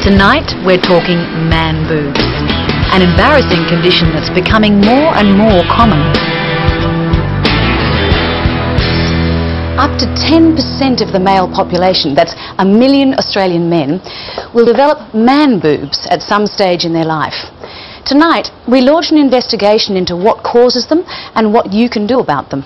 Tonight we're talking man boobs, an embarrassing condition that's becoming more and more common. Up to 10% of the male population, that's 1 million Australian men, will develop man boobs at some stage in their life. Tonight, we launch an investigation into what causes them and what you can do about them.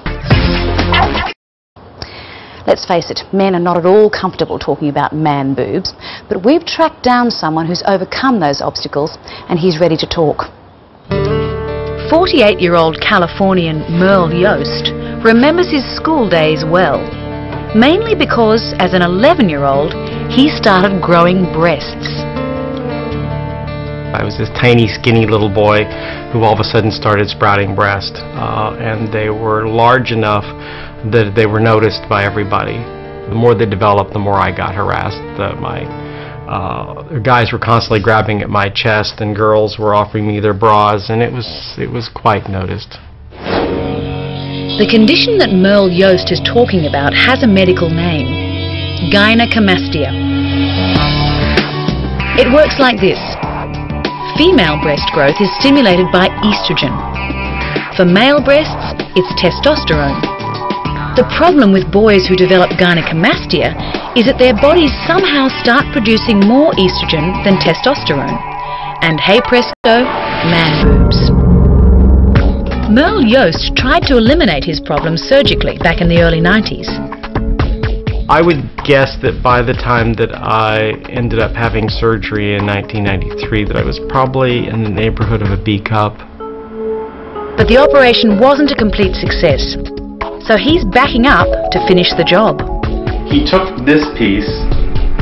Let's face it, men are not at all comfortable talking about man boobs, but we've tracked down someone who's overcome those obstacles and he's ready to talk. 48-year-old Californian Merle Yost remembers his school days well, mainly because as an 11-year-old he started growing breasts. I was this tiny, skinny little boy who all of a sudden started sprouting breasts, and they were large enough that they were noticed by everybody. The more they developed, the more I got harassed. Guys were constantly grabbing at my chest, and girls were offering me their bras, and it was quite noticed. The condition that Merle Yost is talking about has a medical name: Gynecomastia. It works like this. Female breast growth is stimulated by estrogen. For male breasts, it's testosterone. The problem with boys who develop gynecomastia is that their bodies somehow start producing more estrogen than testosterone. And hey presto, man boobs. Merle Yost tried to eliminate his problem surgically back in the early 90s. I would guess that by the time that I ended up having surgery in 1993 that I was probably in the neighborhood of a B cup. But the operation wasn't a complete success, so he's backing up to finish the job. He took this piece,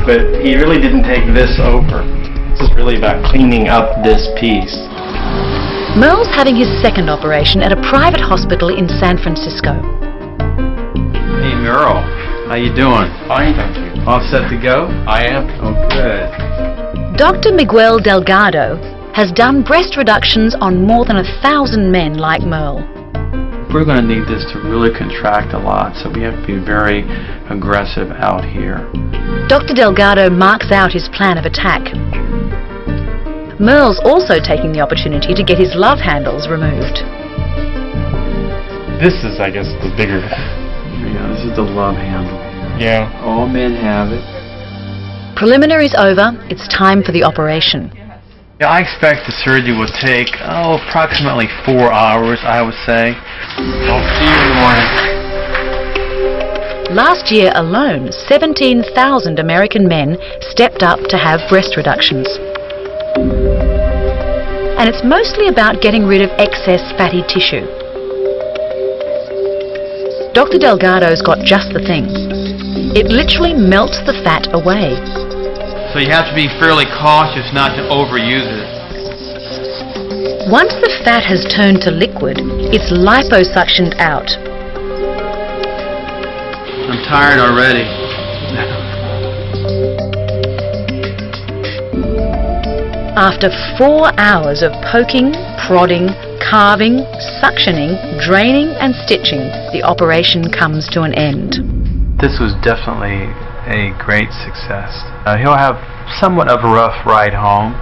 but he really didn't take this over. This is really about cleaning up this piece. Merle's having his second operation at a private hospital in San Francisco. Hey Merle, how you doing? Fine, thank you. All set to go? I am. Oh, good. Dr. Miguel Delgado has done breast reductions on more than 1,000 men like Merle. We're going to need this to really contract a lot, so we have to be very aggressive out here. Dr. Delgado marks out his plan of attack. Merle's also taking the opportunity to get his love handles removed. This is, I guess, the bigger... Yeah, this is the love handle here. Yeah. All men have it. Preliminaries over, it's time for the operation. Yeah, I expect the surgery will take, approximately 4 hours, I would say. I'll see you in the morning. Last year alone, 17,000 American men stepped up to have breast reductions. And it's mostly about getting rid of excess fatty tissue. Dr. Delgado's got just the thing. It literally melts the fat away. So you have to be fairly cautious not to overuse it. Once the fat has turned to liquid, it's liposuctioned out. I'm tired already. After 4 hours of poking, prodding, carving, suctioning, draining and stitching, the operation comes to an end. This was definitely a great success. He'll have somewhat of a rough ride home,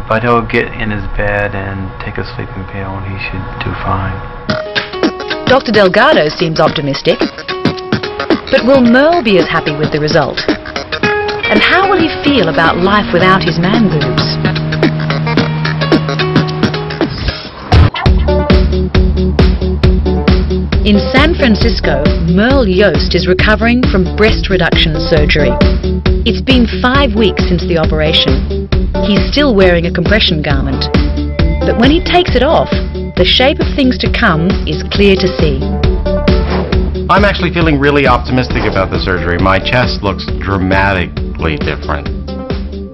but he'll get in his bed and take a sleeping pill and he should do fine. Dr. Delgado seems optimistic, but will Merle be as happy with the result? And how will he feel about life without his man boobs? In San Francisco, Merle Yost is recovering from breast reduction surgery. It's been 5 weeks since the operation. He's still wearing a compression garment. But when he takes it off, the shape of things to come is clear to see. I'm actually feeling really optimistic about the surgery. My chest looks dramatically different,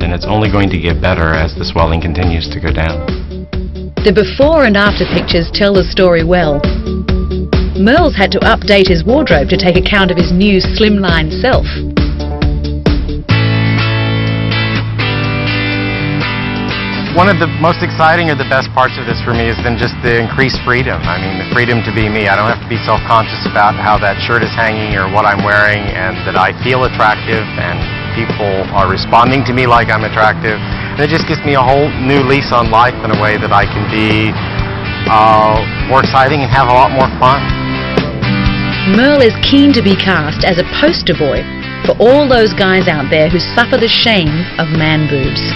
and it's only going to get better as the swelling continues to go down. The before and after pictures tell the story well. Merle's had to update his wardrobe to take account of his new slimline self. One of the most exciting or the best parts of this for me has been just the increased freedom. I mean, the freedom to be me. I don't have to be self-conscious about how that shirt is hanging or what I'm wearing, and that I feel attractive and people are responding to me like I'm attractive. And it just gives me a whole new lease on life in a way that I can be more exciting and have a lot more fun. Merle is keen to be cast as a poster boy for all those guys out there who suffer the shame of man boobs.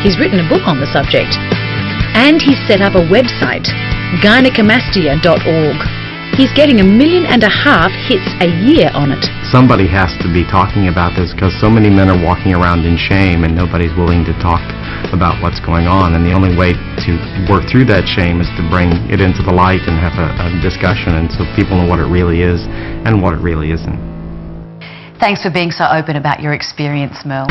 He's written a book on the subject, and he's set up a website, Gynecomastia.org. He's getting 1.5 million hits a year on it. Somebody has to be talking about this because so many men are walking around in shame and nobody's willing to talk about what's going on, and the only way to work through that shame is to bring it into the light and have a discussion, and so people know what it really is and what it really isn't. Thanks for being so open about your experience, Merle.